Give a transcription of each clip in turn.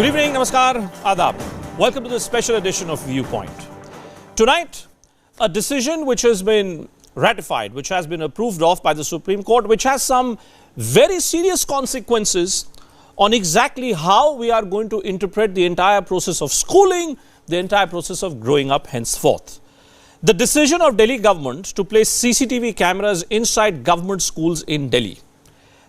Good evening, namaskar, adab. Welcome to this special edition of Viewpoint. Tonight, a decision which has been ratified, which has been approved of by the Supreme Court, which has some very serious consequences on exactly how we are going to interpret the entire process of schooling, the entire process of growing up henceforth. The decision of Delhi government to place CCTV cameras inside government schools in Delhi.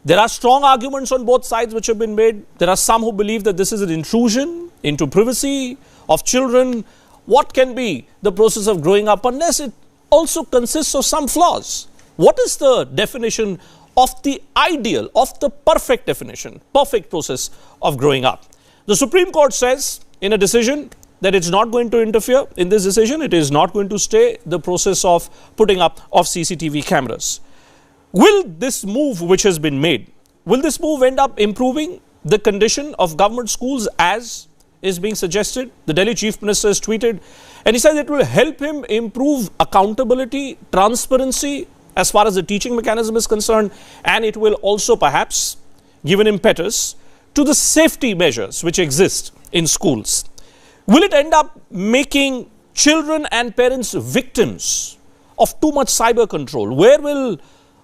There are strong arguments on both sides which have been made. There are some who believe that this is an intrusion into privacy of children. What can be the process of growing up unless it also consists of some flaws? What is the definition of the ideal, of the perfect definition, perfect process of growing up? The Supreme Court says in a decision that it's not going to interfere in this decision. It is not going to stay the process of putting up of CCTV cameras. Will this move which has been made, will this move end up improving the condition of government schools as is being suggested? The Delhi Chief Minister has tweeted and he says it will help him improve accountability, transparency as far as the teaching mechanism is concerned, and it will also perhaps give an impetus to the safety measures which exist in schools. Will it end up making children and parents victims of too much cyber control? Where will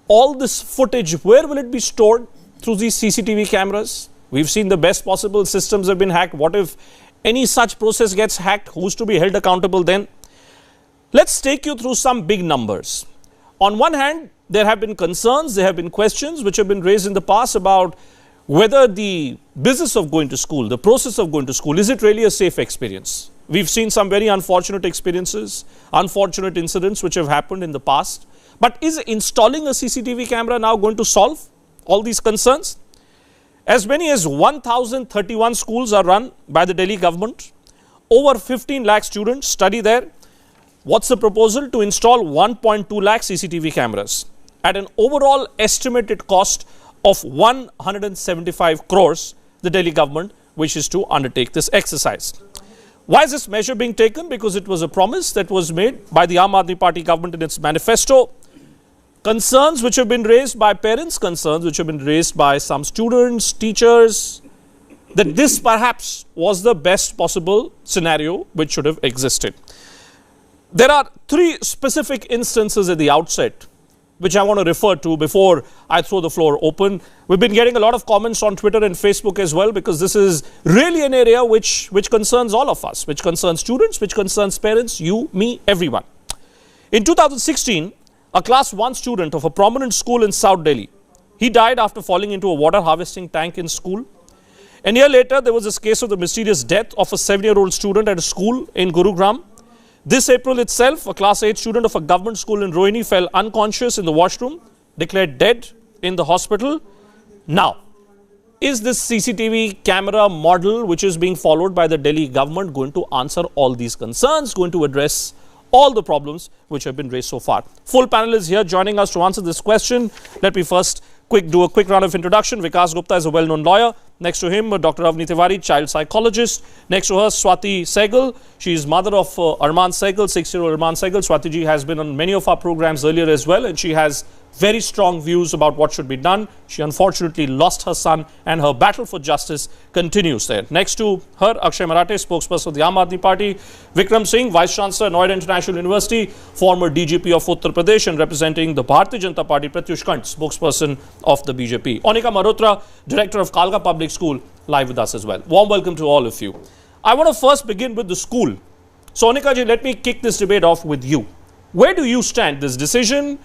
all this footage, where will it be stored through these CCTV cameras? We've seen the best possible systems have been hacked. What if any such process gets hacked? Who's to be held accountable then? Let's take you through some big numbers. On one hand, there have been concerns, there have been questions which have been raised in the past about whether the business of going to school, the process of going to school, is it really a safe experience? We've seen some very unfortunate experiences, unfortunate incidents which have happened in the past. But is installing a CCTV camera now going to solve all these concerns? As many as 1,031 schools are run by the Delhi government. Over 15 lakh students study there. What's the proposal? To install 1.2 lakh CCTV cameras at an overall estimated cost of 175 crores, the Delhi government wishes to undertake this exercise. Why is this measure being taken? Because it was a promise that was made by the Aam Aadmi Party government in its manifesto. Concerns which have been raised by parents, concerns which have been raised by some students, teachers, that this perhaps was the best possible scenario which should have existed. There are three specific instances at the outset which I want to refer to before I throw the floor open. We've been getting a lot of comments on Twitter and Facebook as well, because this is really an area which concerns all of us, which concerns students, which concerns parents, you, me, everyone. In 2016, a class 1 student of a prominent school in South Delhi, he died after falling into a water harvesting tank in school. A year later, there was this case of the mysterious death of a 7-year-old student at a school in Gurugram. This April itself, a class 8 student of a government school in Rohini fell unconscious in the washroom, declared dead in the hospital. Now, is this CCTV camera model which is being followed by the Delhi government going to answer all these concerns, going to address all the problems which have been raised so far? Full panel is here joining us to answer this question. Let me first do a quick round of introduction. Vikas Gupta is a well-known lawyer. Next to him, Dr. Avni Tiwari, child psychologist. Next to her, Swati Sehgal. She is mother of Arman Sehgal, 6-year-old Arman Sehgal. Swati ji has been on many of our programs earlier as well, and she has very strong views about what should be done. She unfortunately lost her son, and her battle for justice continues there. Next to her, Akshay Marathe, spokesperson of the Aam Aadmi Party. Vikram Singh, Vice Chancellor, Noida International University, former DGP of Uttar Pradesh, and representing the Bharatiya Janata Party, Pratyush Kant, spokesperson of the BJP. Onika Marotra, Director of Kalga Public School, live with us as well. Warm welcome to all of you. I want to first begin with the school. So, Onika ji, let me kick this debate off with you. Where do you stand? This decision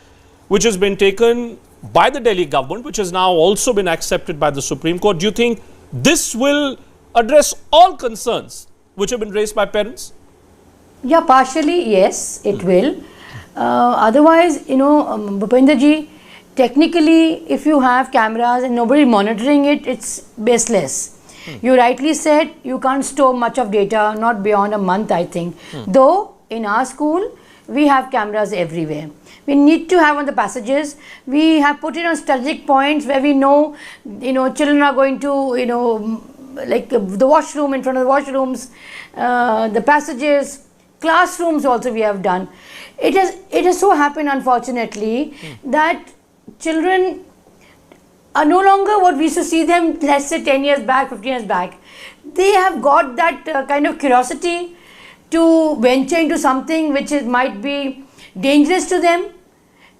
which has been taken by the Delhi government, which has now also been accepted by the Supreme Court, do you think this will address all concerns which have been raised by parents? Yeah, partially, yes, it will. Otherwise, you know, Bhupendra ji, technically, if you have cameras and nobody monitoring it, it's baseless. You rightly said you can't store much of data, not beyond a month, I think. Though, in our school, we have cameras everywhere. We need to have on the passages. We have put it on strategic points where we know, children are going to, like the washroom, in front of the washrooms, the passages, classrooms also we have done. It has so happened, unfortunately, that children are no longer what we used to see them, let's say 10 years back, 15 years back. they have got that kind of curiosity to venture into something which might be dangerous to them,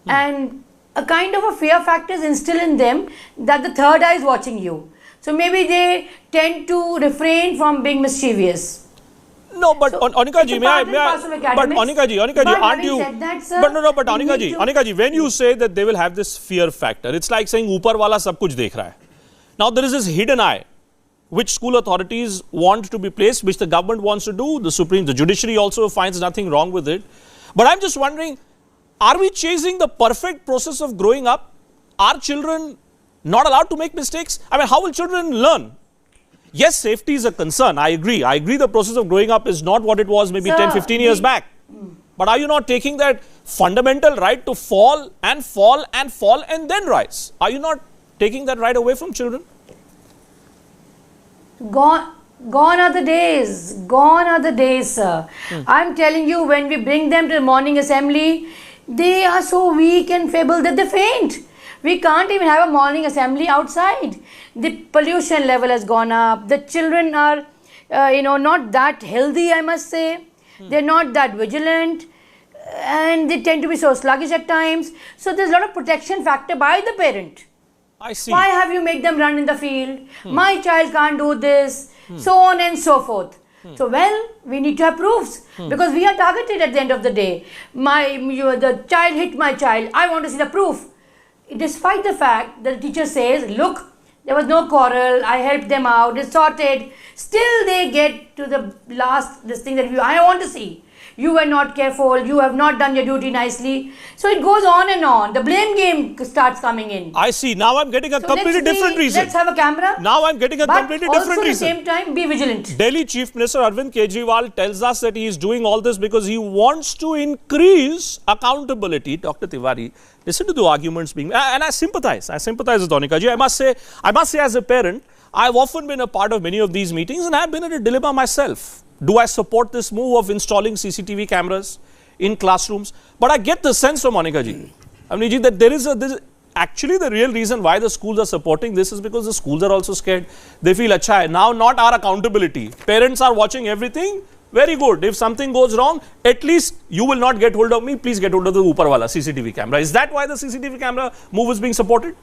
and a kind of a fear factor is instilled in them that the third eye is watching you. So maybe they tend to refrain from being mischievous. No, but So, Anika ji, it's a may I, part and parcel of but academics. Anika ji, But aren't having you? said that, sir, But no, but we need to- Anika ji, when you say that they will have this fear factor, it's like saying ऊपर वाला सब कुछ देख रहा है. Now there is this hidden eye, which school authorities want to be placed, which the government wants to do. The judiciary also finds nothing wrong with it. But I'm just wondering, are we chasing the perfect process of growing up? Are children not allowed to make mistakes? I mean, how will children learn? Yes, safety is a concern. I agree. I agree the process of growing up is not what it was maybe 10, 15 years back. But are you not taking that fundamental right to fall and fall and fall and then rise? Are you not taking that right away from children? Gone are the days. Gone are the days, sir. I'm telling you, when we bring them to the morning assembly, they are so weak and feeble that they faint. We can't even have a morning assembly outside. The pollution level has gone up. The children are, not that healthy, I must say. They're not that vigilant. And they tend to be so sluggish at times. So there's a lot of protection factor by the parent. I see. Why have you made them run in the field? My child can't do this. So on and so forth. So, well, we need to have proofs because we are targeted at the end of the day. The child hit my child. I want to see the proof. Despite the fact that the teacher says, look, there was no quarrel, I helped them out, it's sorted. Still they get to the last, this thing that I want to see. You were not careful, you have not done your duty nicely. So it goes on and on. The blame game starts coming in. I see. Now I'm getting a completely different reason. Let's have a camera. Now I'm getting a completely different reason. But also at the same time, be vigilant. Delhi Chief Minister Arvind Kejriwal tells us that he is doing all this because he wants to increase accountability. Dr. Tiwari, listen to the arguments being made. And I sympathize. I sympathize with Anika ji. I must say as a parent, I've often been a part of many of these meetings and I've been in a dilemma myself. Do I support this move of installing CCTV cameras in classrooms? But I get the sense from Anika ji, that there is actually the real reason why the schools are supporting this is because the schools are also scared. They feel, acha hai, now not our accountability. Parents are watching everything. Very good. If something goes wrong, at least you will not get hold of me. Please get hold of the upar wala CCTV camera. Is that why the CCTV camera move is being supported?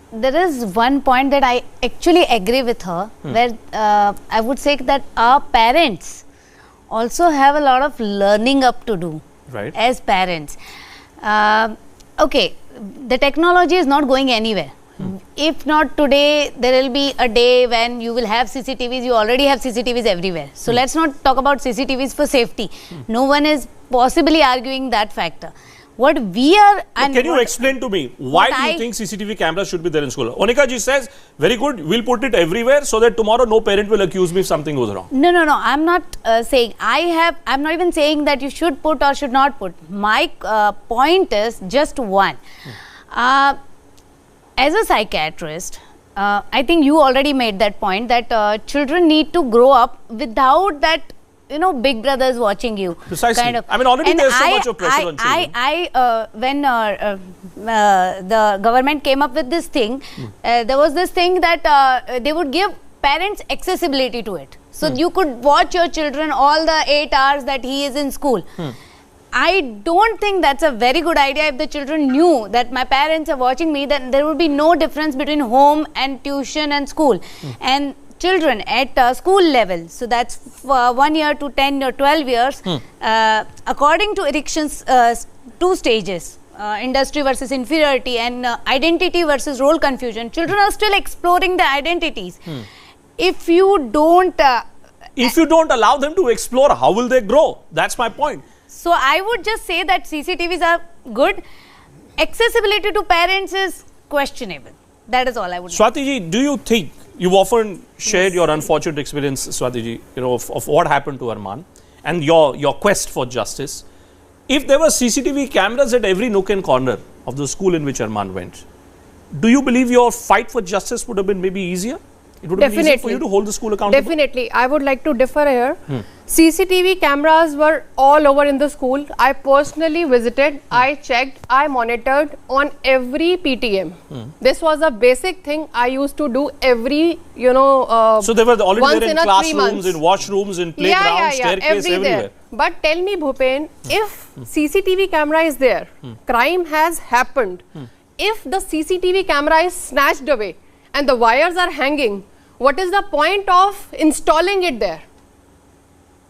There is one point that I actually agree with her, where I would say that our parents also have a lot of learning up to do, right, as parents. Okay, the technology is not going anywhere. If not today, there will be a day when you will have CCTVs. You already have CCTVs everywhere. So let's not talk about CCTVs for safety. No one is possibly arguing that factor. What we are... And can you explain to me, why do you think CCTV cameras should be there in school? Anika ji says, very good, we'll put it everywhere so that tomorrow no parent will accuse me if something goes wrong. No. I'm not saying, I'm not even saying that you should put or should not put. My point is just one. As a psychiatrist, I think you already made that point that children need to grow up without that, big brothers watching you. Precisely. Kind of. I mean, already there's so much of pressure on children. When the government came up with this thing, there was this thing that they would give parents accessibility to it. So you could watch your children all the 8 hours that he is in school. I don't think that's a very good idea. If the children knew that my parents are watching me, then there would be no difference between home and tuition and school. And children at school level, so that's 1 year to 10 or 12 years, according to Erickson's 2 stages, industry versus inferiority and identity versus role confusion, children are still exploring their identities. If you don't allow them to explore, how will they grow? That's my point. So I would just say that CCTVs are good. Accessibility to parents is questionable. That is all I would say. Swati ji, do you think, you've often shared your unfortunate experience, Swati ji, of what happened to Arman and your quest for justice. If there were CCTV cameras at every nook and corner of the school in which Arman went, do you believe your fight for justice would have been maybe easier? It would have been easy for you to hold the school accountable. Definitely. I would like to differ here. CCTV cameras were all over in the school. I personally visited, I checked, I monitored on every PTM. This was a basic thing I used to do every, so they were already there in 3 classrooms, in washrooms, in playgrounds, staircase, everywhere. But tell me, Bhupen, if CCTV camera is there, crime has happened. If the CCTV camera is snatched away and the wires are hanging, what is the point of installing it there?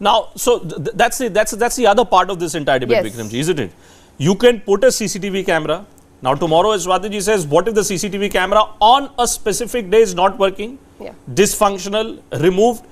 Now, so that's the other part of this entire debate, Yes. Vikramji, isn't it? You can put a CCTV camera. Now, tomorrow, as Swatiji says, what if the CCTV camera on a specific day is not working, dysfunctional, removed?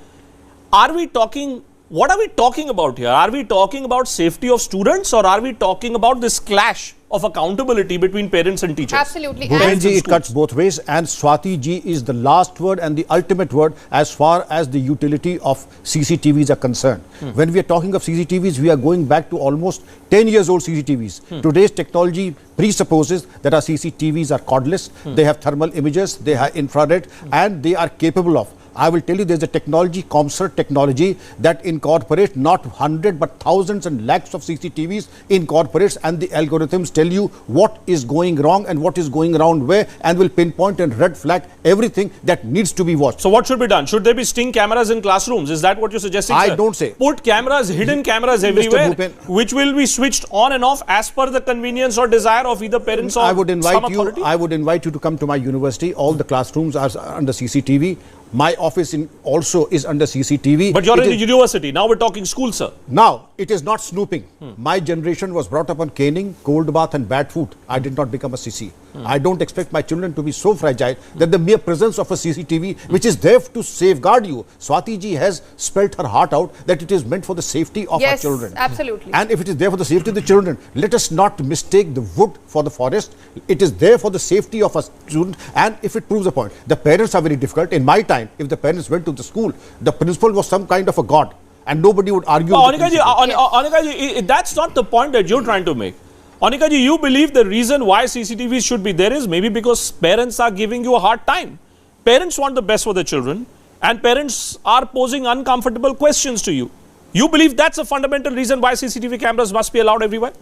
Are we talking, what are we talking about here? Are we talking about safety of students, or are we talking about this clash of accountability between parents and teachers? Absolutely. Bhupenji, it cuts both ways, and Swati ji is the last word and the ultimate word as far as the utility of CCTVs are concerned. When we are talking of CCTVs, we are going back to almost 10 years old CCTVs. Today's technology presupposes that our CCTVs are cordless, they have thermal images, they have infrared, and they are capable of, I will tell you, there's a technology, ComCert technology, that incorporates not 100 but thousands and lakhs of CCTVs, incorporates, and the algorithms tell you what is going wrong and what is going around where, and will pinpoint and red flag everything that needs to be watched. So what should be done? Should there be sting cameras in classrooms? Is that what you're suggesting, I sir? don't say. Put cameras, hidden cameras Mr. everywhere, Bhupen, which will be switched on and off as per the convenience or desire of either parents or I would invite some authority? I would invite you to come to my university. All the classrooms are under CCTV. My office also is under CCTV. But you're in the university. Now we're talking school, sir. Now, it is not snooping. My generation was brought up on caning, cold bath and bad food. I did not become a CC. I don't expect my children to be so fragile that the mere presence of a CCTV, which is there to safeguard you. Swati ji has spelled her heart out that it is meant for the safety of our children. Absolutely. And if it is there for the safety of the children, let us not mistake the wood for the forest. It is there for the safety of a student, and if it proves a point. The parents are very difficult. In my time, if the parents went to the school, the principal was some kind of a god, and nobody would argue. Anika ji, that's not the point that you're trying to make. Anika ji, you believe the reason why CCTVs should be there is maybe because parents are giving you a hard time. Parents want the best for their children, and parents are posing uncomfortable questions to you. You believe that's a fundamental reason why CCTV cameras must be allowed everywhere?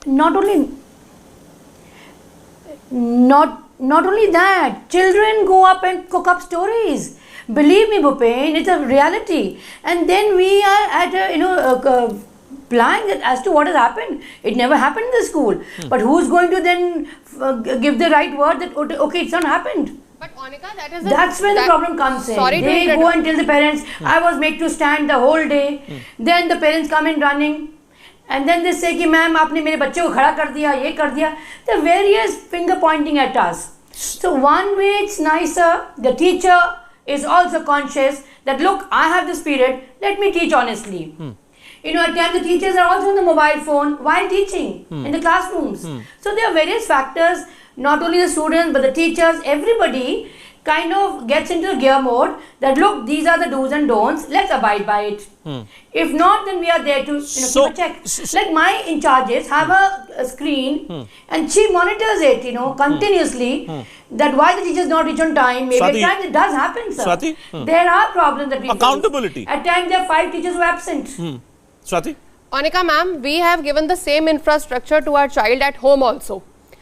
Not only that, children go up and cook up stories. Believe me, Bhupen, it's a reality. And then we are at a blind as to what has happened. It never happened in the school. But who's going to then give the right word that okay, it's not happened? But Anika, that's when the problem comes in. They go and tell the parents, I was made to stand the whole day. Then the parents come in running. And then they say कि ma'am आपने मेरे बच्चे को खड़ा कर दिया, ये कर दिया. The various finger pointing at us. So one way it's nicer. The teacher is also conscious that look, I have the spirit. Let me teach honestly. At times the teachers are also on the mobile phone while teaching in the classrooms. So there are various factors. Not only the students but the teachers, everybody kind of gets into the gear mode that look, these are the do's and don'ts, let's abide by it. If not, then we are there to keep a check. Like my in charges have a screen and she monitors it continuously that why the teachers not reach on time. Maybe Swati, at times it does happen, sir. Swati, there are problems that we accountability. face. At times there are 5 teachers who are absent. Swati? Anika ma'am, we have given the same infrastructure to our child at home also.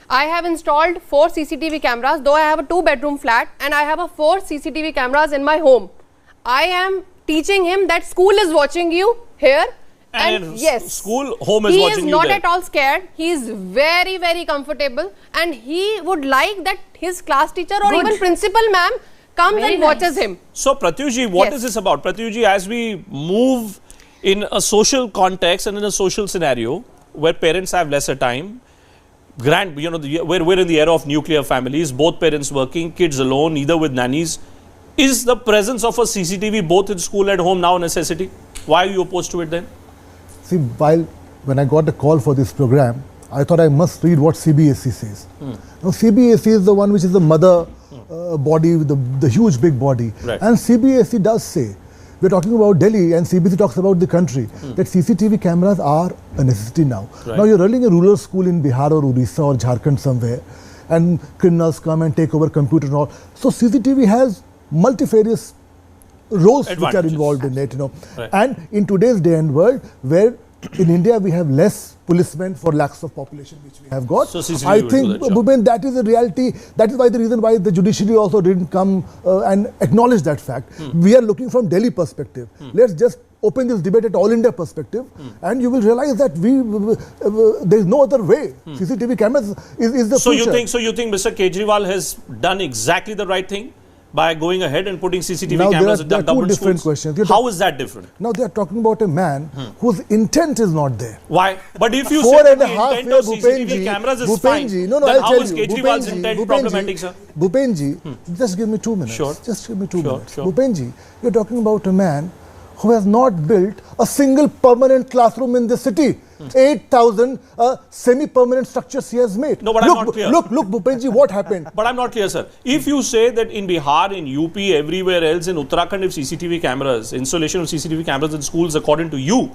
I have installed 4 CCTV cameras, though I have a 2-bedroom flat, and I have 4 CCTV cameras in my home. I am teaching him that school is watching you here, and yes, school, home is watching you. He is not at all scared. He is very, very comfortable, and he would like that his class teacher or even principal ma'am comes and watches him. So Pratyuji, what is this about? Pratyuji, as we move in a social context and in a social scenario where parents have lesser time, we're in the era of nuclear families, both parents working, kids alone, either with nannies. Is the presence of a CCTV both in school and home now a necessity? Why are you opposed to it then? See, when I got the call for this program, I thought I must read what CBSE says. Now, CBSE is the one which is the mother body, the huge big body. Right. And CBSE does say, we're talking about Delhi and CBSE talks about the country, that CCTV cameras are a necessity now. Right. Now, you're running a rural school in Bihar or Orissa or Jharkhand somewhere, and criminals come and take over computer and all. So CCTV has multifarious roles which are Advantages. involved in it, Right. And in today's day and world, where in India we have less policemen for lakhs of population which we have got. So CCTV I will do think, that job. Bhupen, that is a reality. That is why the reason why the judiciary also didn't come and acknowledge that fact. We are looking from Delhi perspective. Let's just open this debate at all India perspective, and you will realize that there is no other way. CCTV cameras is the future. So you think Mr. Kejriwal has done exactly the right thing by going ahead and putting CCTV Now, cameras at there the are two government different schools? questions. How is that different? Now they are talking about a man whose intent is not there. Why? But if you Four say that and a the half intent of year, CCTV cameras is fine, no, then I'll how tell is you. Kejriwal's intent problematic, sir? Bhupenji, just give me 2 minutes. Sure. Just give me 2 Sure, minutes. sure. Bhupenji, you're talking about a man who has not built a single permanent classroom in the city. 8,000 semi-permanent structures he has made. No, but I'm not clear. Look, Bhupenji, what happened? But I'm not clear, sir. If you say that in Bihar, in UP, everywhere else, in Uttarakhand, if CCTV cameras, installation of CCTV cameras in schools, according to you,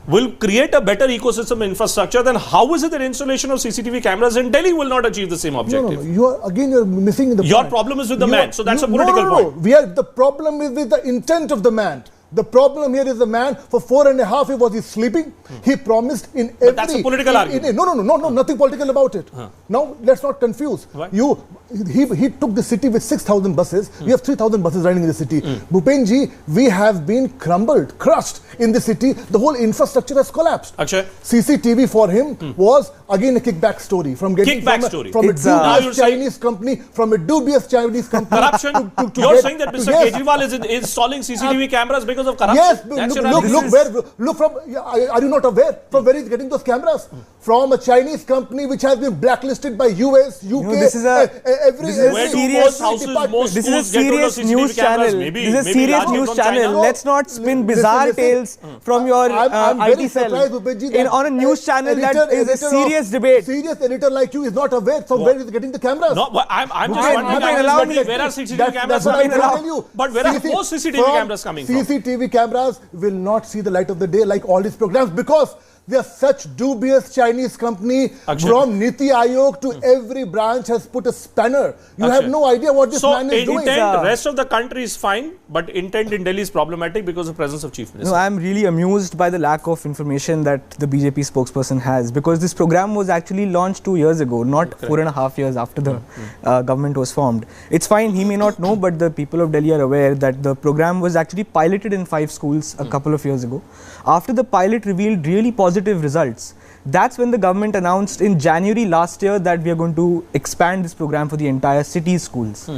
will create a better ecosystem infrastructure, then how is it that installation of CCTV cameras in Delhi will not achieve the same objective? No. You're missing the Your point. problem is with the man, so that's a No, political point. The problem is with the intent of the man. The problem here is the man, for 4.5 years was he sleeping. He promised in every... But that's a political argument. No, nothing political about it. Now, let's not confuse. Why? He took the city with 6,000 buses. We have 3,000 buses running in the city. Bhupenji, we have been crushed in the city. The whole infrastructure has collapsed. Akshay? CCTV for him was again a kickback story. From getting Kickback story. From a Now you're dubious saying- Chinese company, Corruption? to You're get- saying that Mr. Yes. Kejriwal is installing CCTV cameras because of corruption? Yes, That's your allegation? look from, are you not aware from where he's getting those cameras? From a Chinese company which has been blacklisted by US, UK, this is a- every this is a Where do serious most houses, department. most This schools is a get rid of serious CCTV news cameras? channel. Maybe, This is a maybe serious largely news from channel. China. Let's not spin Listen, bizarre listen. tales from your I'm IT very cell. surprised, Bhupenji, that On a news channel that is a serious debate. Serious editor like you is not aware from where he's getting the cameras. No, but I'm just Bhupen, wondering, Bhupen, allow me. where are CCTV That's cameras what I'm coming trying to from? tell you. But where are most CCTV cameras coming from? CCTV cameras will not see the light of the day like all these programs because they are such dubious Chinese company. Akshay. From Niti Aayog to every branch has put a spanner. You have Akshay. no idea what this So man is doing. intent, rest of the country is fine, but intent in Delhi is problematic because of presence of Chief Minister. No, I'm really amused by the lack of information that the BJP spokesperson has, because this program was actually launched 2 years ago, not 4.5 years after the government was formed. It's fine, he may not know, but the people of Delhi are aware that the program was actually piloted in 5 schools a couple of years ago. After the pilot revealed really positive results, that's when the government announced in January last year that we are going to expand this program for the entire city schools.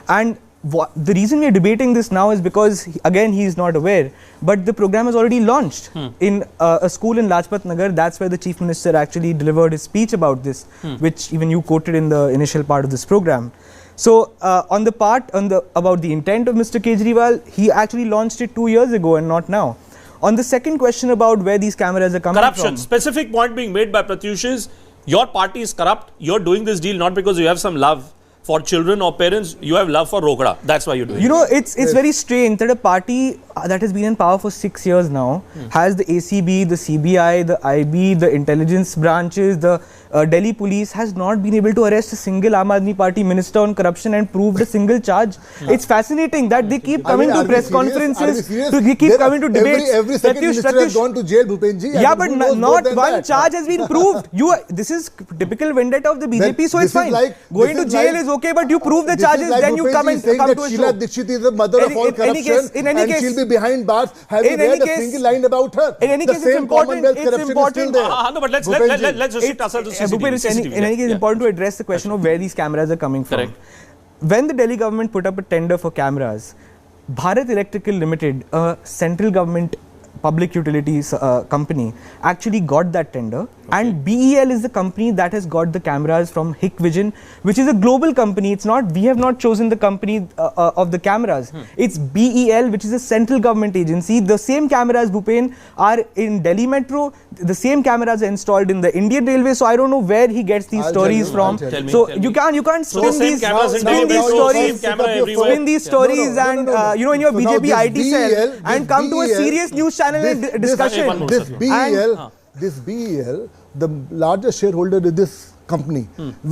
And the reason we are debating this now is because, again, he is not aware, but the program is already launched in a school in Lajpat Nagar. That's where the Chief Minister actually delivered his speech about this, which even you quoted in the initial part of this program. So, about the intent of Mr. Kejriwal, he actually launched it 2 years ago and not now. On the second question about where these cameras are coming Corruption. from. Specific point being made by Pratyush is, your party is corrupt. You're doing this deal not because you have some love for children or parents. You have love for Rokda. That's why you're doing it. You know, it's very strange that a party that has been in power for 6 years now has the ACB, the CBI, the IB, the intelligence branches, the Delhi police has not been able to arrest a single Aam Aadmi Party minister on corruption and proved a single charge. It's fascinating that they keep coming to press conferences, they keep coming to debates. Every second minister has gone to jail, Bhupenji. Yeah, but not one charge has been proved. This is typical vendetta of the BJP, so it's fine. Going to jail is okay, but you prove the charges, then you come to a show. Sheila Dikshit is the mother of all corruption, and she'll be behind bars. Have you read a single line about her? In any case, it's important. No, but let's just sit ourselves to Bhupen, in any case, it's important to address the question of where these cameras are coming from. Correct. When the Delhi government put up a tender for cameras, Bharat Electrical Limited, a central government public utilities company, actually got that tender. And BEL is the company that has got the cameras from Hikvision, which is a global company. It's not, we have not chosen the company of the cameras. It's BEL, which is a central government agency. The same cameras, Bhupen, are in Delhi Metro. The same cameras are installed in the Indian Railway. So I don't know where he gets these stories from. So you can't spin these stories, spin these stories and in your BJP IT cell and come to a serious news channel and discussion. This BEL, the largest shareholder in this company,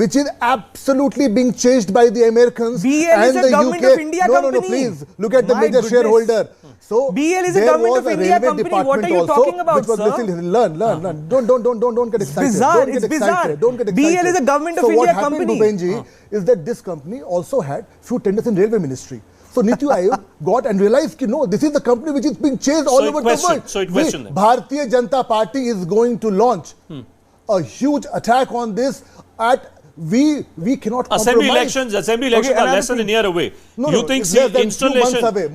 which is absolutely being chased by the Americans BL and is a the Government UK. of India no, company. No, please look at the My major goodness. shareholder. So BL is a there Government was of a India railway company. What department are you also, talking about, which was, sir? listen, learn. Don't get excited. bizarre. Don't get It's excited. bizarre. Don't get BL excited. is a Government of so India what happened, company. Bhupenji, is that this company also had few tenders in railway ministry. So Niti Aayog got and realized, no, this is the company which is being chased all over the world. So it questioned them. Bharatiya Janata Party is going to launch a huge attack on this. We cannot Assembly compromise. elections are less than a year away. No, you no, think it's less than installation? few months away,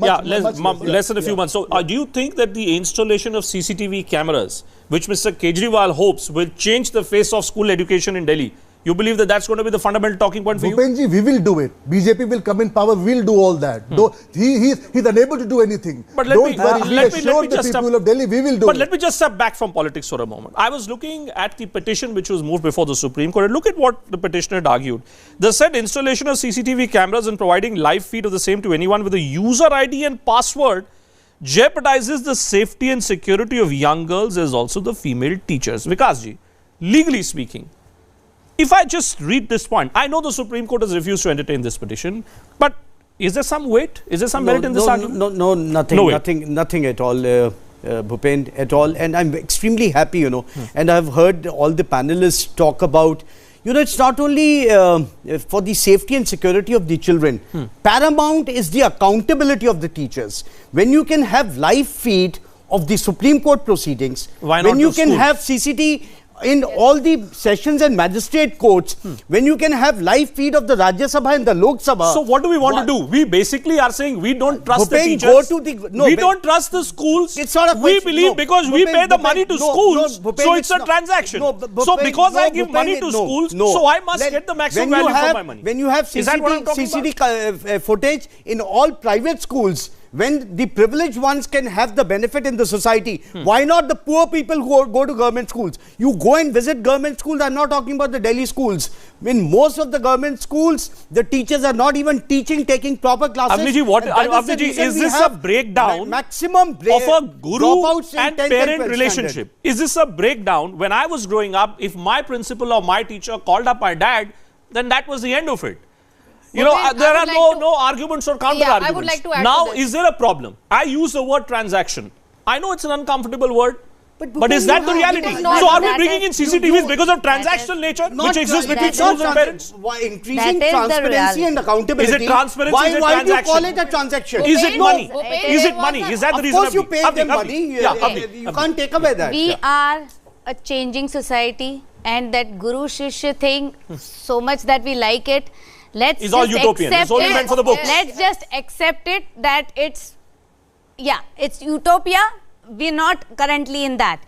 less than a few months. So, do you think that the installation of CCTV cameras, which Mr. Kejriwal hopes will change the face of school education in Delhi, you believe that that's going to be the fundamental talking point for you? Bhupenji, we will do it. BJP will come in power. We will do all that. Though he's unable to do anything. But Don't worry. We assure the people of Delhi we will do it. But let me just step back from politics for a moment. I was looking at the petition which was moved before the Supreme Court, and look at what the petitioner had argued. They said installation of CCTV cameras and providing live feed of the same to anyone with a user ID and password jeopardizes the safety and security of young girls as also the female teachers. Vikasji, legally speaking, if I just read this point, I know the Supreme Court has refused to entertain this petition, but is there some weight? Is there some merit in this argument? No, nothing at all, Bhupendra, at all. And I'm extremely happy, and I've heard all the panelists talk about, it's not only for the safety and security of the children. Paramount is the accountability of the teachers. When you can have live feed of the Supreme Court proceedings, when you can have CCTV in all the sessions and magistrate courts, when you can have live feed of the Rajya Sabha and the Lok Sabha. So what do we want to do? We basically are saying we don't trust the teachers. We don't trust the schools. It's not a we believe because we pay the money to schools, so it's a transaction. So because I give money to schools, so I must get the maximum value for my money. When you have CCTV footage in all private schools, when the privileged ones can have the benefit in the society, why not the poor people who go to government schools? You go and visit government schools. I'm not talking about the Delhi schools. In most of the government schools, the teachers are not even taking proper classes. Avniji, is this a breakdown of a guru and parent relationship? Is this a breakdown? When I was growing up, if my principal or my teacher called up my dad, then that was the end of it. There are no arguments or counter arguments. I would like to add now, to this. is there a problem? I use the word transaction. I know it's an uncomfortable word, but is that the reality? So are we bringing in CCTVs because of transactional nature which exists between schools and parents? Why increasing transparency and accountability? Is it transparency? Why do you call it a transaction? Is it money? Is it money? Is that the reason? Of course you pay them money. You can't take away that. We are a changing society, and that Guru Shishya thing, so much that we like it. Let's all utopian. It's only meant for the books. Let's just accept it that it's utopia. We're not currently in that.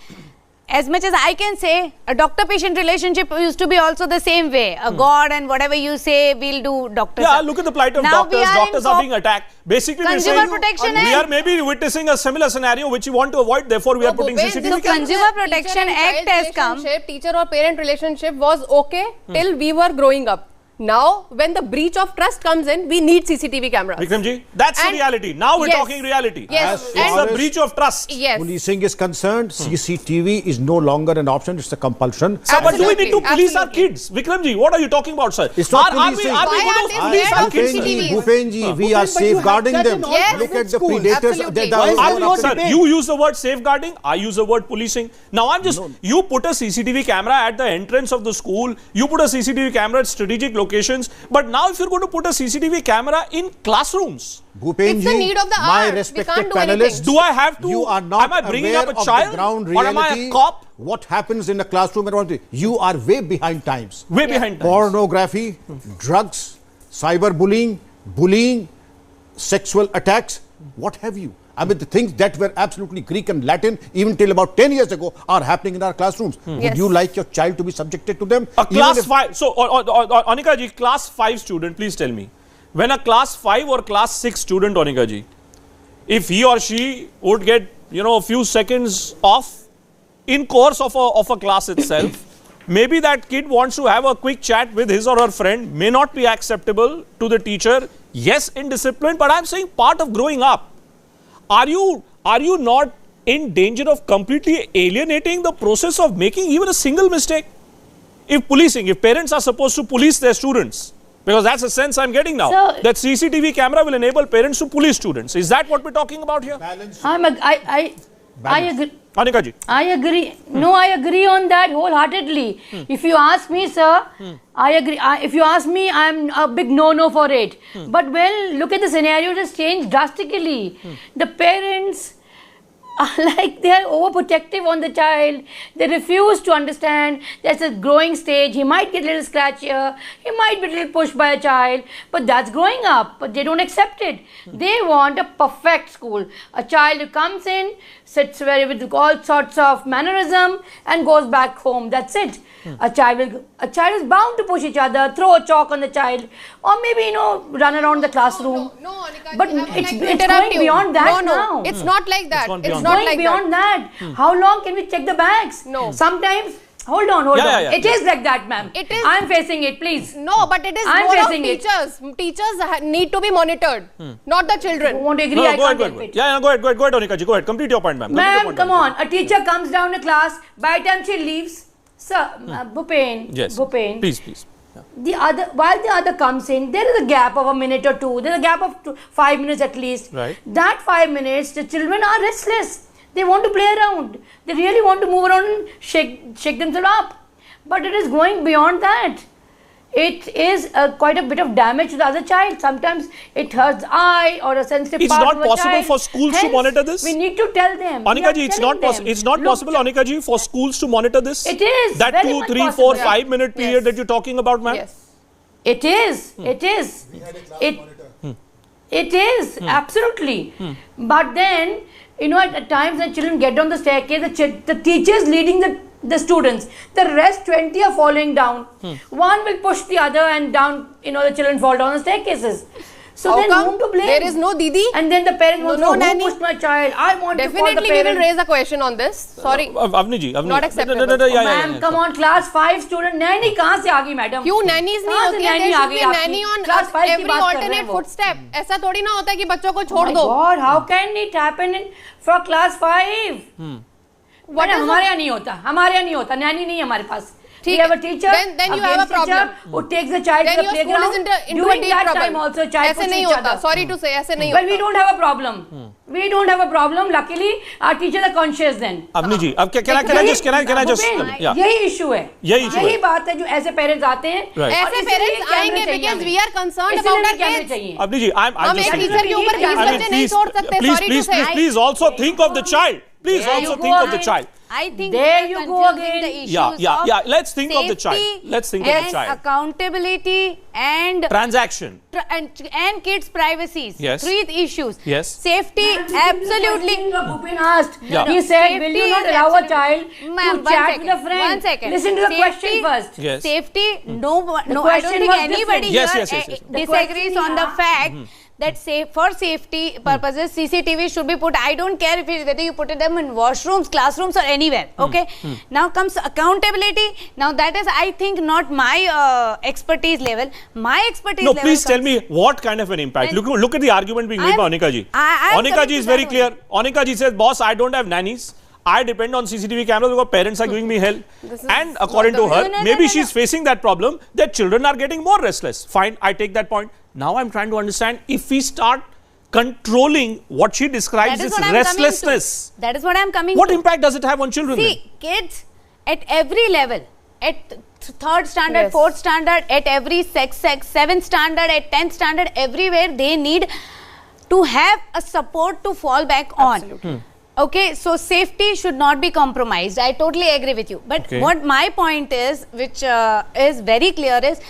As much as I can say, a doctor-patient relationship used to be also the same way. A God and whatever you say, we'll do doctors. Yeah, look at the plight of doctors. Doctors are being attacked. Basically, Consumer Protection Act. We are maybe witnessing a similar scenario which we want to avoid. Therefore, we are putting CCTV cameras. Consumer Protection Act has come. Teacher or parent relationship was okay till we were growing up. Now, when the breach of trust comes in, we need CCTV cameras. Vikramji, that's the reality. Now we're talking reality. Yes. It's a breach of trust. Yes. Policing is concerned, CCTV is no longer an option, it's a compulsion. So, but do we need to police our kids? Vikramji, what are you talking about, sir? It's not are we going to police our kids? Bhupenji, we are safeguarding them. Yes. Look at the predators. Sir, you use the word safeguarding, I use the word policing. Now I'm just, you put a CCTV camera at the entrance of the school, you put a CCTV camera at strategic locations, but now if you're going to put a CCTV camera in classrooms, Bhupenji, it's the need of the my hour. respected panelists, do I have to? You are not am I bringing aware up a of child, the ground or reality. am I a cop? What happens in the classroom? You are way behind times. Way behind times. Pornography, drugs, cyberbullying, bullying, sexual attacks, what have you? I mean, the things that were absolutely Greek and Latin even till about 10 years ago are happening in our classrooms. Would you like your child to be subjected to them? A class 5, so Anika ji, class 5 student, please tell me, when a class 5 or class 6 student, Anika ji, if he or she would get, a few seconds off in course of a class itself, maybe that kid wants to have a quick chat with his or her friend, may not be acceptable to the teacher. Yes, in discipline, but I'm saying part of growing up. Are you not in danger of completely alienating the process of making even a single mistake? if policing, if parents are supposed to police their students, because that's the sense I'm getting now, So- that CCTV camera will enable parents to police students. Is that what we're talking about here? I agree. Anika ji. I agree. No, I agree on that wholeheartedly. If you ask me, sir, I agree. If you ask me, I'm a big no-no for it. But well, look at the scenario, it has changed drastically. The parents are like, they are overprotective on the child. They refuse to understand that's a growing stage. He might get a little scratch here. He might be a little pushed by a child. But that's growing up. But they don't accept it. They want a perfect school. A child who comes in, sits with all sorts of mannerism and goes back home. That's it. A child is bound to push each other, throw a chalk on the child, or maybe, run around the classroom. No, Anika, But it's going beyond that now. It's not like that. gone It's beyond not Going like beyond that. How long can we check the bags? No. Sometimes, hold on. Yeah. It is like that, ma'am. It is- I'm facing it, please. No, but it is I'm more of facing it. teachers. Teachers need to be monitored, not the You children. won't agree, No, I go ahead, can't go help ahead. it. Yeah, go ahead, Anika ji, go ahead. Complete your point, ma'am. Ma'am, come on. A teacher comes down to class, by the time she leaves, sir, Bhupen, Yes. Bhupen, Please. while the other comes in, there is a gap of a minute or two. There is a gap of 5 minutes at least. Right. That 5 minutes, the children are restless. They want to play around. They really want to move around and shake themselves up. But it is going beyond that. It is quite a bit of damage to the other child. Sometimes it hurts eye or a sensitive It's part not of a possible child. for schools to Hence, monitor this? We need to tell them. We Anika are ji, it's telling not them. it's not Look, possible, Anika ji, for schools to monitor this? It is That very 2, much 3, 4, possible. 5 minute period Yes. that you're talking about, ma'am? Yes. It is. It is. It is absolutely. But then, at times when children get on the staircase, the teachers leading the students, the rest 20 are falling down. One will push the other and down. The children fall down the staircases. So How then come? whom to blame? There is no Didi? And then the parent wants No to know nanny? who pushed my child. I want to call the Definitely, we will parent. raise a question on this. Sorry. Avni ji. Not acceptable. Ma'am, come on, class 5 student. Nanny कहाँ से आ गई madam? क्यों nannies नहीं कहाँ से होती है? nanny There uh should गई be आपकी? nanny on Class 5 की every बात कर रहे हैं alternate वो। footstep. ऐसा थोड़ी ना होता है कि बच्चों को छोड़ My दो. God, how can it happen for class 5? What is हमारे यहाँ नहीं होता. हमारे यहाँ नहीं होता. नैनी नहीं है हमारे पास. We ठीक have a है. teacher. Then you have a problem. Who takes the child Then to your the school is playground. into a During deep that trouble. time also, child ऐसे puts नहीं each होता. other. Sorry to say, ऐसे नहीं Well, होता. we don't have a problem. We don't have a problem. Luckily, our teachers are conscious then. Avni ji, अब can I just Bhupen, yeah. यही issue है. यही issue यही है. बात है जो ऐसे पेरेंट्स आते हैं. Right. और ऐसे इसीलिए parents कैमरे आएंगे चाहिए because हमें. we are concerned इसीलिए about हमें our कैमरे kids. चाहिए. Avni ji, I'm हम just एक saying. टीचर के ऊपर 20 बच्चे नहीं छोड़ सकते. Sorry to say. Please also think of the child. Please There also you think go of the again. child. I think There we are you go confusing again. the issues Yeah. of Let's think of the child. safety Let's think of the and child. accountability and Transaction. and kids' privacies. Yes. 3 issues. Yes. Safety, absolutely. Bhupendra asked. Yeah. He said, will you Safety not is allow a absolute- child Ma'am, to chat with a friend? 1 second. Listen to the Safety- question first. Yes. Safety, no, I don't question think was anybody different. Yes, here yes, yes, yes. The disagrees question on the he fact that for safety purposes, CCTV should be put. I don't care whether you put them in washrooms, classrooms or anywhere. Okay. Now comes accountability. Now that is, I think, not my expertise level. My expertise No, level. please tell comes- me what kind of an impact. Look at the argument being made by Anika ji. I'm Anika coming ji to is very that clear. Anika ji says, boss, I don't have nannies. I depend on CCTV cameras because parents are giving me hell. And according to her, maybe she's facing that problem that children are getting more restless. Fine, I take that point. Now I'm trying to understand if we start controlling what she describes That is as what I'm coming to. restlessness. That is what I'm coming What to. impact does it have on children? then? See, kids at every level, at 3rd standard, Yes. 4th standard, at every 7th standard, at 10th standard, everywhere they need to have a support to fall back on. Absolutely. Okay, so safety should not be compromised. I totally agree with you. But Okay. what my point is, which is very clear, is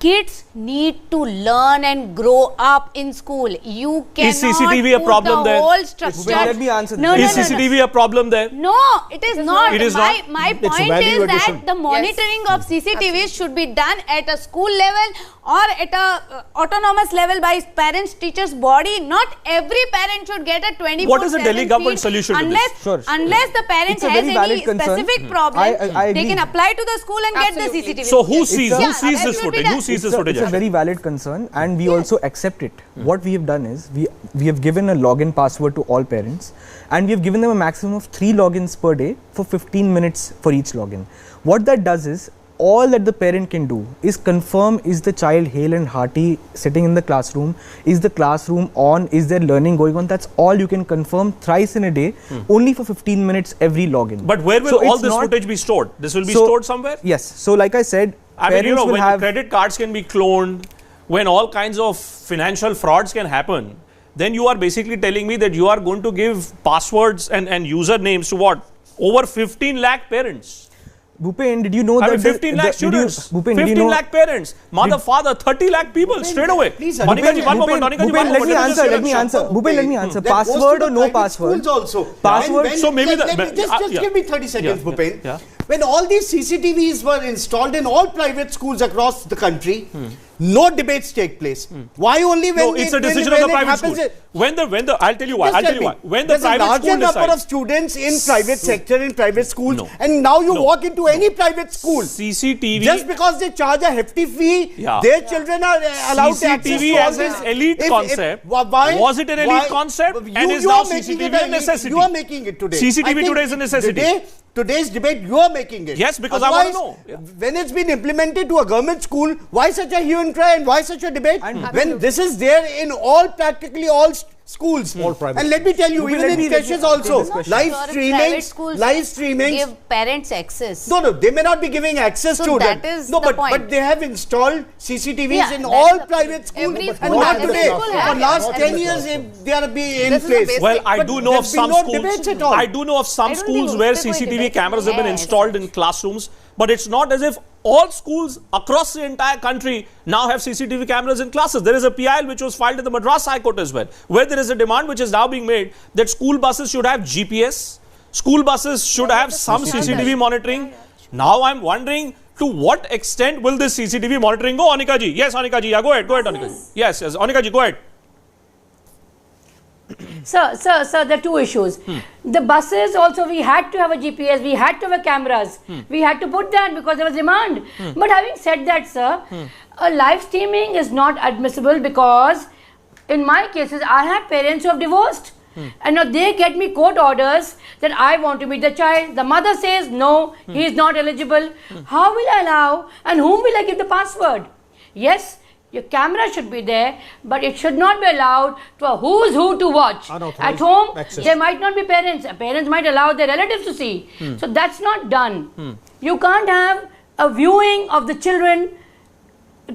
kids need to learn and grow up in school. You cannot Is CCTV a put problem the there? whole structure. Let me answer No, this. no, Is no, no. CCTV a problem there? No, it is not. It is my, not? My It's a point value is addition. that the monitoring of CCTVs should be done at a school level or at a autonomous level by parents, teachers, body. Not every parent should get a 24/7 What is the Delhi government feed solution to this? unless, Sure. Unless the parents It's a has very any valid concern. specific problem, I they agree. can apply to the school and get Absolutely. the CCTV. So who It's sees a- who Yeah, sees that this should be footage? done. Who sees this It's footage? a very valid concern, and we also accept it. What we have done is we have given a login password to all parents, and we have given them a maximum of 3 logins per day for 15 minutes for each login. What that does is, all that the parent can do is confirm, is the child hale and hearty sitting in the classroom, is the classroom on, is there learning going on. That's all you can confirm thrice in a day, only for 15 minutes every login. But where will all this footage be stored? This will be stored somewhere? Yes. So like I said, I mean, you know, when credit cards can be cloned, when all kinds of financial frauds can happen, then you are basically telling me that you are going to give passwords and usernames to what? Over 15 lakh parents. Bhupen, did you know that 15 lakh students, 15 lakh parents, mother, father, 30 lakh people straight away. Please, Bhupen, let me answer. Bhupen, let me answer. Password or no password? Schools also. Password. So maybe just give me 30 seconds, Bhupen. Yeah. When all these CCTVs were installed in all private schools across the country, no debates take place. Why only when no, it's a decision of the private school. When the I'll tell you why. When the private school decides, number of students in private sector, in private schools, and now you walk into any private school. CCTV. Just because they charge a hefty fee, their children are allowed to access CCTV as an elite concept. Was it an elite concept? And is now CCTV a necessity? You are making it today. CCTV today is a necessity. Today's debate, you are making it. Yes, because otherwise, I want to know. When it's been implemented to a government school, why such a hue and cry and why such a debate? When this is there in practically all schools. All private. And let me tell you, even in creches also, live streaming. Give parents access. No, they may not be giving access to that. That is no, the but they have installed CCTVs in all private schools. And not today. For last 10 years, they are in place. Well, I do know of some schools. I do know of some schools where CCTV cameras have been installed in classrooms, but it's not as if all schools across the entire country now have CCTV cameras in classes. There is a PIL which was filed in the Madras High Court as well, where there is a demand which is now being made that school buses should have GPS, school buses should have some CCTV monitoring. Now I'm wondering, to what extent will this CCTV monitoring go? Anika ji. Yes, Anika ji. Yeah, go ahead, Anika ji. Yes, Anika ji, go ahead. Sir, there are two issues. The buses also, we had to have a GPS, we had to have cameras. We had to put that because there was demand. But having said that, sir, live streaming is not admissible because in my cases, I have parents who have divorced. And now they get me court orders that I want to meet the child. The mother says, no, he is not eligible. How will I allow and whom will I give the password? Yes, your camera should be there, but it should not be allowed to a who's who to watch. At home, there might not be parents. Parents might allow their relatives to see. So that's not done. You can't have a viewing of the children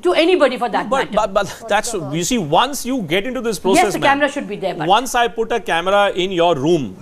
to anybody for that matter. But that's, you see, once you get into this process, yes, the camera should be there. But once I put a camera in your room,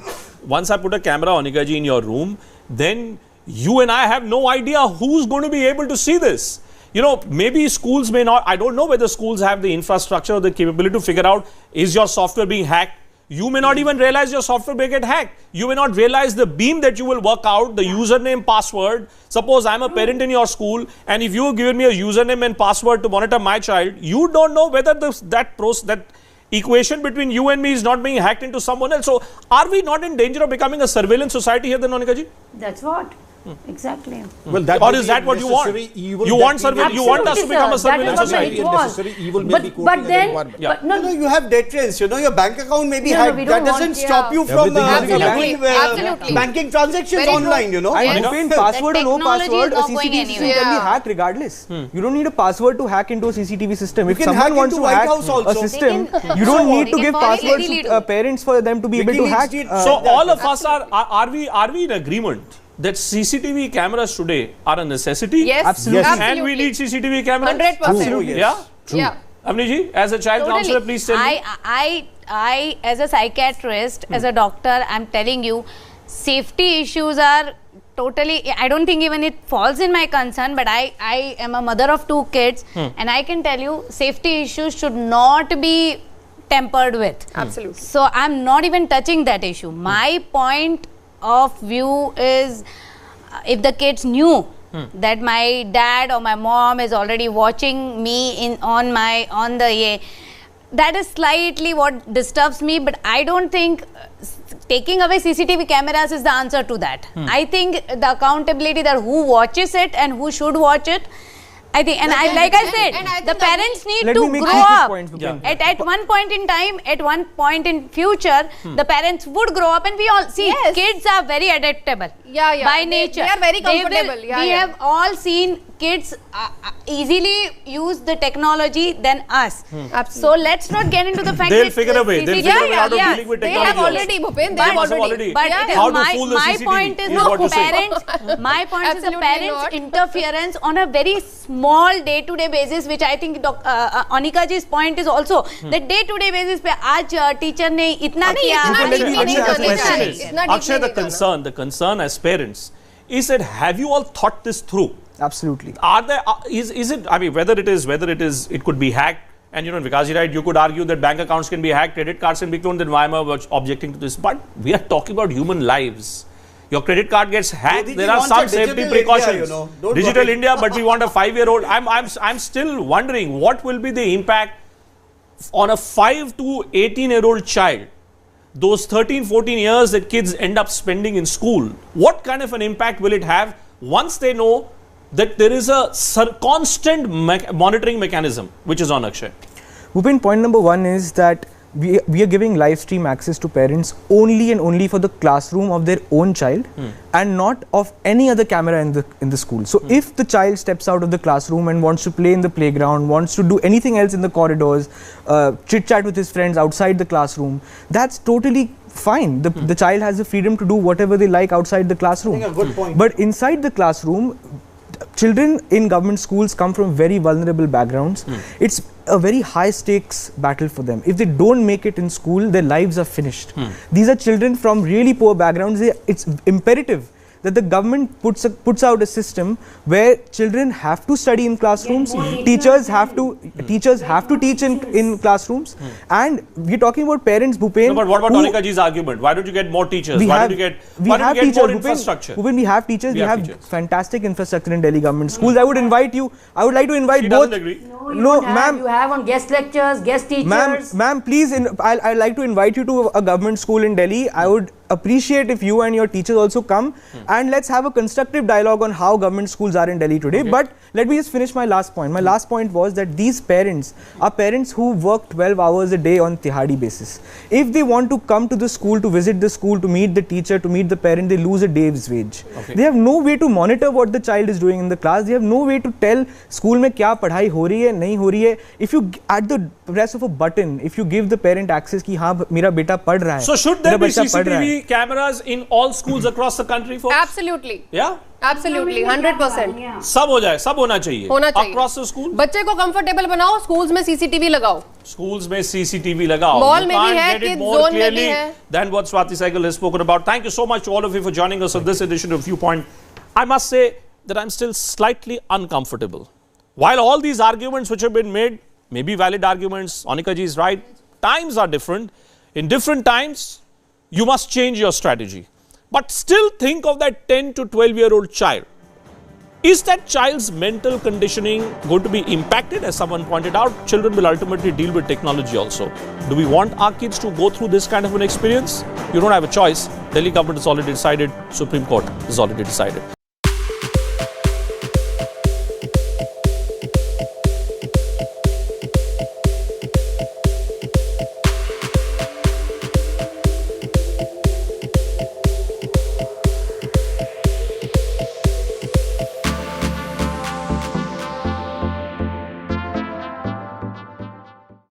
Anika ji, in your room, then you and I have no idea who's going to be able to see this. You know, maybe schools may not, I don't know whether schools have the infrastructure or the capability to figure out, is your software being hacked? You may not even realize your software may get hacked. You may not realize the beam that you will work out, the username, password. Suppose I'm a parent in your school and if you have given me a username and password to monitor my child, you don't know whether that equation between you and me is not being hacked into someone else. So are we not in danger of becoming a surveillance society here then, Anika ji? that's what. Exactly. Well, that or is that what you want? You want us to become a surveillance society? But then, no, you have debt trends. You know, your bank account may be hacked. That doesn't stop you from banking transactions online. You know, and password or no password, a CCTV system can be hacked regardless. You don't need a password to hack into a CCTV system. If someone wants to hack a system, you don't need to give passwords to parents for them to be able to hack. So all of us are we in agreement that CCTV cameras today are a necessity? Yes, absolutely. Yes. And we need CCTV cameras? 100%. Absolutely. Yeah? True. Yeah. Amni ji, as a child counselor, please tell me. I as a psychiatrist, as a doctor, I'm telling you, safety issues are totally, I don't think even it falls in my concern, but I am a mother of 2 kids and I can tell you, safety issues should not be tempered with. Absolutely. So I'm not even touching that issue. My point of view is, if the kids knew that my dad or my mom is already watching me that is slightly what disturbs me, but I don't think taking away CCTV cameras is the answer to that. I think the accountability that who watches it and who should watch it, I think, and like I said, the parents need Let to me make grow two quick up. points, Bhupendra. At one point in time, at one point in future, the parents would grow up, and we all see kids are very adaptable. Yeah. By nature, they are very comfortable. We have all seen kids easily use the technology than us. Absolutely. So let's not get into the fact They'll that figure a way. They'll figure a way out of dealing with They technology. have already, Bhupendra. They have But- already. But it is How to fool the my CCTV point is is what you're saying. parents. My point is the Absolutely parents' not. interference on a very small day-to-day basis, which I think Anika ji's point is also that day-to-day basis पे आज teacher ने इतना किया. Akshay, the concern as parents is that have you all thought this through? Absolutely. Are there is it? I mean, whether it could be hacked. And you know, Vikash, right? You could argue that bank accounts can be hacked, credit cards can be cloned. Then why am I objecting to this? But we are talking about human lives. Your credit card gets hacked. There are some safety precautions. Digital India, but we want a 5-year-old. I'm still wondering what will be the impact on a 5 to 18-year-old child. Those 13, 14 years that kids end up spending in school. What kind of an impact will it have once they know that there is a constant monitoring mechanism which is on Akshay? Bhupen, point number one is that we are giving live stream access to parents only and only for the classroom of their own child and not of any other camera in the school. So if the child steps out of the classroom and wants to play in the playground, wants to do anything else in the corridors, chit chat with his friends outside the classroom, that's totally fine. The child has the freedom to do whatever they like outside the classroom. I think a good point. But inside the classroom, children in government schools come from very vulnerable backgrounds. It's a very high stakes battle for them. If they don't make it in school, their lives are finished. These are children from really poor backgrounds. It's imperative that the government puts out a system where children have to study in classrooms, teachers have to teach in classrooms, and we're talking about parents, Bhupen. No, but what about Anika ji's argument? Why don't you get more teachers? Why don't you get more infrastructure? Bhupen, we have teachers. We have teachers. fantastic infrastructure in Delhi government schools. I would like to invite She both. doesn't agree. No, ma'am. You have on guest lectures, guest teachers. Ma'am, please, I'd like to invite you to a government school in Delhi. I would appreciate if you and your teachers also come and let's have a constructive dialogue on how government schools are in Delhi today. But let me just finish my last point. My last point was that these parents are parents who work 12 hours a day on Tihadi basis. If they want to come to the school, to visit the school, to meet the teacher, to meet the parent, they lose a day's wage. They have no way to monitor what the child is doing in the class. They have no way to tell school mein kya padhai ho rahi hai, nahi ho rahi hai. If you, at the press of a button, if you give the parent access ki haan, mera beta pad raha hai. So should there be CCTV cameras in all schools across the country, folks? Absolutely. Yeah? Absolutely, 100%. सब हो जाए, सब होना चाहिए. Across the school. बच्चे को comfortable बनाओ, schools में CCTV लगाओ. Schools में CCTV लगाओ. Mall You में भी can't है, get it kids more zone में भी clearly है. than what Swati Saigal has spoken about. Thank you so much to all of you for joining us on this edition of Viewpoint. I must say that I'm still slightly uncomfortable. While all these arguments which have been made may be valid arguments, Anika ji is right, times are different. In different times, you must change your strategy. But still think of that 10 to 12-year-old child. Is that child's mental conditioning going to be impacted? As someone pointed out, children will ultimately deal with technology also. Do we want our kids to go through this kind of an experience? You don't have a choice. Delhi government has already decided. Supreme Court has already decided.